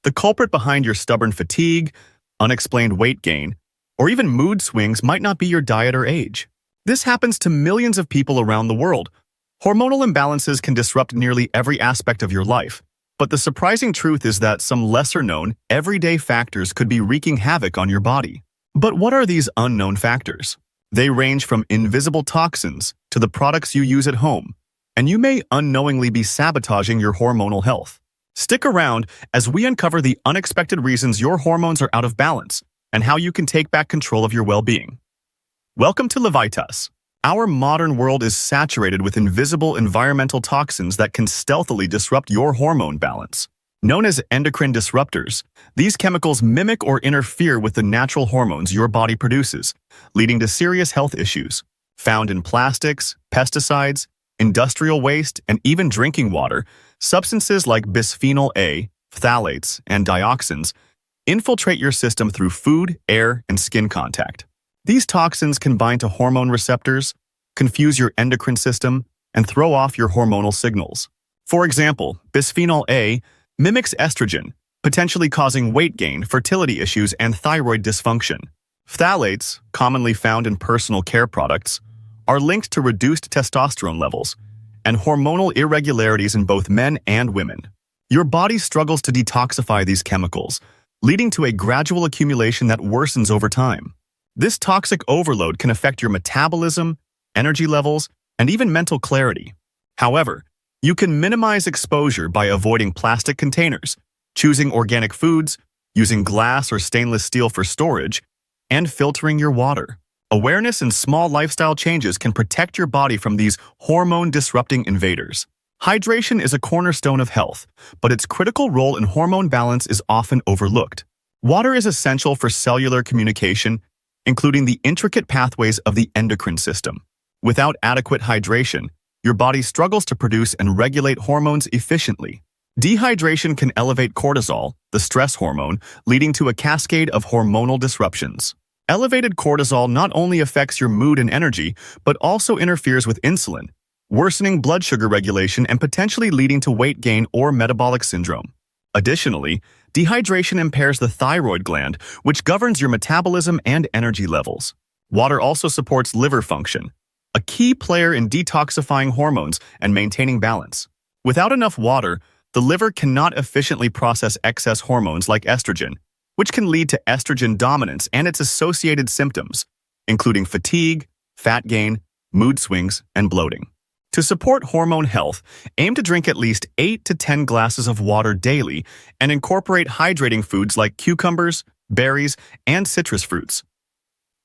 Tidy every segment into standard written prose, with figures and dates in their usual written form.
The culprit behind your stubborn fatigue, unexplained weight gain, or even mood swings might not be your diet or age. This happens to millions of people around the world. Hormonal imbalances can disrupt nearly every aspect of your life, but the surprising truth is that some lesser-known, everyday factors could be wreaking havoc on your body. But what are these unknown factors? They range from invisible toxins to the products you use at home, and you may unknowingly be sabotaging your hormonal health. Stick around as we uncover the unexpected reasons your hormones are out of balance and how you can take back control of your well-being. Welcome to Levitas. Our modern world is saturated with invisible environmental toxins that can stealthily disrupt your hormone balance. Known as endocrine disruptors, these chemicals mimic or interfere with the natural hormones your body produces, leading to serious health issues. Found in plastics, pesticides, industrial waste, and even drinking water, substances like bisphenol A, phthalates, and dioxins infiltrate your system through food, air, and skin contact. These toxins can bind to hormone receptors, confuse your endocrine system, and throw off your hormonal signals. For example, bisphenol A mimics estrogen, potentially causing weight gain, fertility issues, and thyroid dysfunction. Phthalates, commonly found in personal care products, are linked to reduced testosterone levels and hormonal irregularities in both men and women. Your body struggles to detoxify these chemicals, leading to a gradual accumulation that worsens over time. This toxic overload can affect your metabolism, energy levels, and even mental clarity. However, you can minimize exposure by avoiding plastic containers, choosing organic foods, using glass or stainless steel for storage, and filtering your water. Awareness and small lifestyle changes can protect your body from these hormone-disrupting invaders. Hydration is a cornerstone of health, but its critical role in hormone balance is often overlooked. Water is essential for cellular communication, including the intricate pathways of the endocrine system. Without adequate hydration, your body struggles to produce and regulate hormones efficiently. Dehydration can elevate cortisol, the stress hormone, leading to a cascade of hormonal disruptions. Elevated cortisol not only affects your mood and energy, but also interferes with insulin, worsening blood sugar regulation and potentially leading to weight gain or metabolic syndrome. Additionally, dehydration impairs the thyroid gland, which governs your metabolism and energy levels. Water also supports liver function, a key player in detoxifying hormones and maintaining balance. Without enough water, the liver cannot efficiently process excess hormones like estrogen, which can lead to estrogen dominance and its associated symptoms, including fatigue, fat gain, mood swings, and bloating. To support hormone health, aim to drink at least 8 to 10 glasses of water daily and incorporate hydrating foods like cucumbers, berries, and citrus fruits.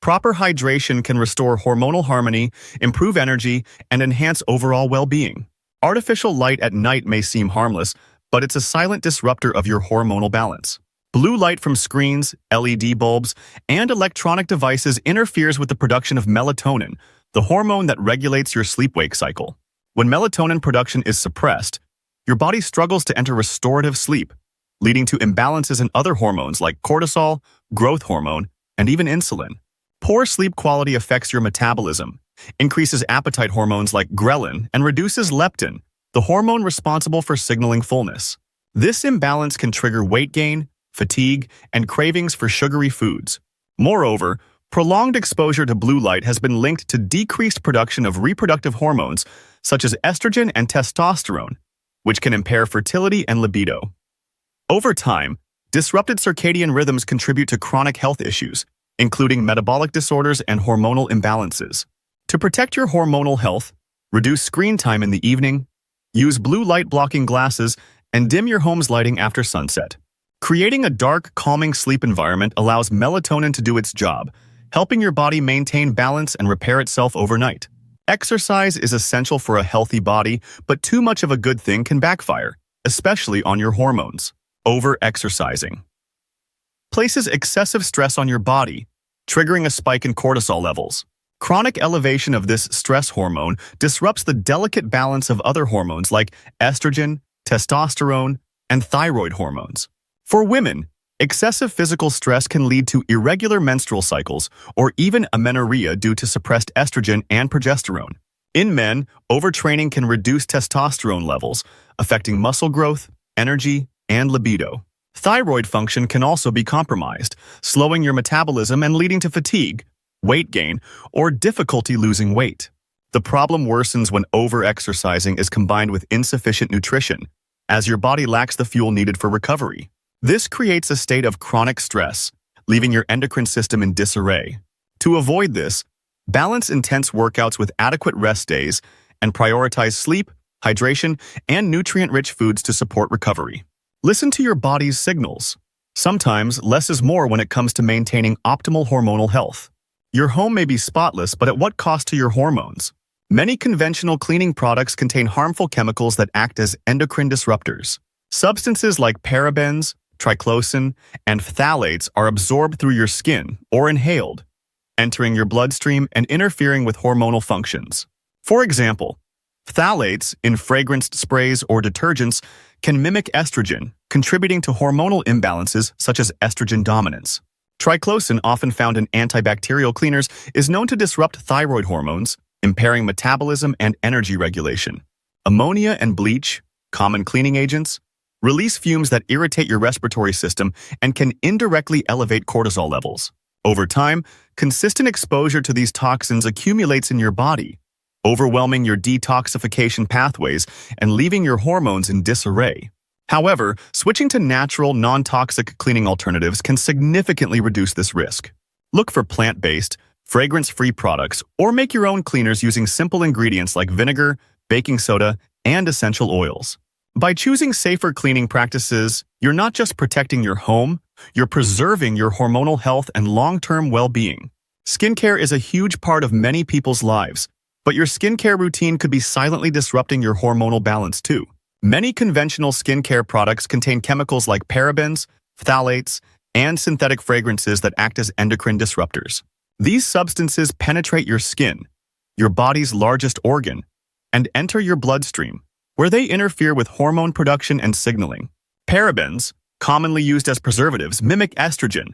Proper hydration can restore hormonal harmony, improve energy, and enhance overall well-being. Artificial light at night may seem harmless, but it's a silent disruptor of your hormonal balance. Blue light from screens, LED bulbs, and electronic devices interferes with the production of melatonin, the hormone that regulates your sleep-wake cycle. When melatonin production is suppressed, your body struggles to enter restorative sleep, leading to imbalances in other hormones like cortisol, growth hormone, and even insulin. Poor sleep quality affects your metabolism, increases appetite hormones like ghrelin, and reduces leptin, the hormone responsible for signaling fullness. This imbalance can trigger weight gain, fatigue, and cravings for sugary foods. Moreover, prolonged exposure to blue light has been linked to decreased production of reproductive hormones such as estrogen and testosterone, which can impair fertility and libido. Over time, disrupted circadian rhythms contribute to chronic health issues, including metabolic disorders and hormonal imbalances. To protect your hormonal health, reduce screen time in the evening, use blue light blocking glasses, and dim your home's lighting after sunset. Creating a dark, calming sleep environment allows melatonin to do its job, helping your body maintain balance and repair itself overnight. Exercise is essential for a healthy body, but too much of a good thing can backfire, especially on your hormones. Over-exercising places excessive stress on your body, triggering a spike in cortisol levels. Chronic elevation of this stress hormone disrupts the delicate balance of other hormones like estrogen, testosterone, and thyroid hormones. For women, excessive physical stress can lead to irregular menstrual cycles or even amenorrhea due to suppressed estrogen and progesterone. In men, overtraining can reduce testosterone levels, affecting muscle growth, energy, and libido. Thyroid function can also be compromised, slowing your metabolism and leading to fatigue, weight gain, or difficulty losing weight. The problem worsens when over-exercising is combined with insufficient nutrition, as your body lacks the fuel needed for recovery. This creates a state of chronic stress, leaving your endocrine system in disarray. To avoid this, balance intense workouts with adequate rest days and prioritize sleep, hydration, and nutrient-rich foods to support recovery. Listen to your body's signals. Sometimes less is more when it comes to maintaining optimal hormonal health. Your home may be spotless, but at what cost to your hormones? Many conventional cleaning products contain harmful chemicals that act as endocrine disruptors. Substances like parabens, triclosan, and phthalates are absorbed through your skin or inhaled, entering your bloodstream and interfering with hormonal functions. For example, phthalates in fragranced sprays or detergents can mimic estrogen, contributing to hormonal imbalances such as estrogen dominance. Triclosan, often found in antibacterial cleaners, is known to disrupt thyroid hormones, impairing metabolism and energy regulation. Ammonia and bleach, common cleaning agents, release fumes that irritate your respiratory system and can indirectly elevate cortisol levels. Over time, consistent exposure to these toxins accumulates in your body, overwhelming your detoxification pathways and leaving your hormones in disarray. However, switching to natural, non-toxic cleaning alternatives can significantly reduce this risk. Look for plant-based, fragrance-free products, or make your own cleaners using simple ingredients like vinegar, baking soda, and essential oils. By choosing safer cleaning practices, you're not just protecting your home, you're preserving your hormonal health and long-term well-being. Skincare is a huge part of many people's lives, but your skincare routine could be silently disrupting your hormonal balance too. Many conventional skincare products contain chemicals like parabens, phthalates, and synthetic fragrances that act as endocrine disruptors. These substances penetrate your skin, your body's largest organ, and enter your bloodstream, where they interfere with hormone production and signaling. Parabens, commonly used as preservatives, mimic estrogen,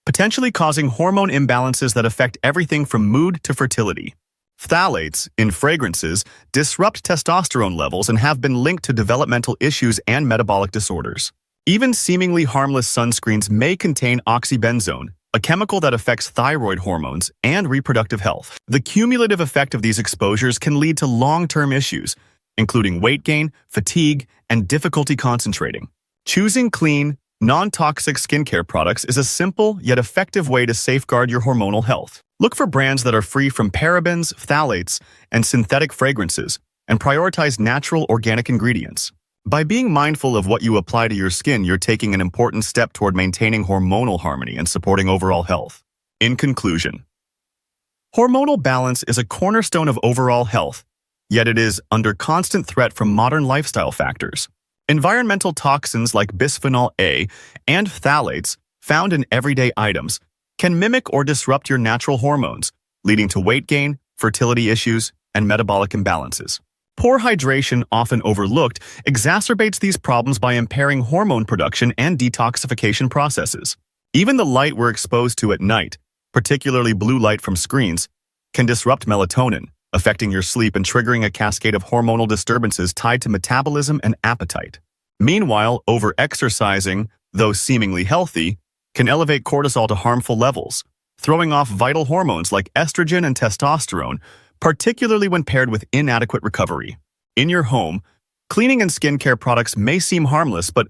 potentially causing hormone imbalances that affect everything from mood to fertility. Phthalates, in fragrances, disrupt testosterone levels and have been linked to developmental issues and metabolic disorders. Even seemingly harmless sunscreens may contain oxybenzone, a chemical that affects thyroid hormones and reproductive health. The cumulative effect of these exposures can lead to long-term issues, including weight gain, fatigue, and difficulty concentrating. Choosing clean, non-toxic skincare products is a simple yet effective way to safeguard your hormonal health. Look for brands that are free from parabens, phthalates, and synthetic fragrances, and prioritize natural organic ingredients. By being mindful of what you apply to your skin, you're taking an important step toward maintaining hormonal harmony and supporting overall health. In conclusion, hormonal balance is a cornerstone of overall health, yet it is under constant threat from modern lifestyle factors. Environmental toxins like bisphenol A and phthalates, found in everyday items, can mimic or disrupt your natural hormones, leading to weight gain, fertility issues, and metabolic imbalances. Poor hydration, often overlooked, exacerbates these problems by impairing hormone production and detoxification processes. Even the light we're exposed to at night, particularly blue light from screens, can disrupt melatonin, affecting your sleep and triggering a cascade of hormonal disturbances tied to metabolism and appetite. Meanwhile, over-exercising, though seemingly healthy, can elevate cortisol to harmful levels, throwing off vital hormones like estrogen and testosterone, particularly when paired with inadequate recovery. In your home, cleaning and skincare products may seem harmless, but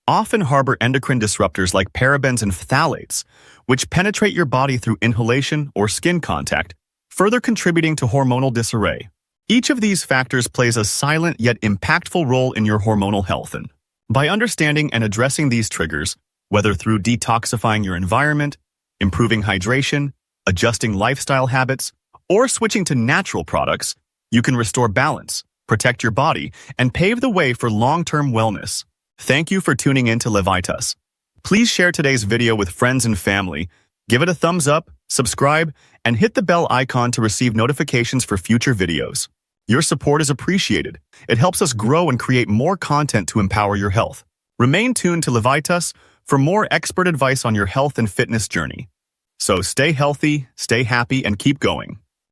often harbor endocrine disruptors like parabens and phthalates, which penetrate your body through inhalation or skin contact, further contributing to hormonal disarray. Each of these factors plays a silent yet impactful role in your hormonal health, and by understanding and addressing these triggers, whether through detoxifying your environment, improving hydration, adjusting lifestyle habits, or switching to natural products, you can restore balance, protect your body, and pave the way for long-term wellness. Thank you for tuning in to Levitas. Please share today's video with friends and family, give it a thumbs up, subscribe, and hit the bell icon to receive notifications for future videos. Your support is appreciated. It helps us grow and create more content to empower your health. Remain tuned to Levitas for more expert advice on your health and fitness journey. So stay healthy, stay happy, and keep going.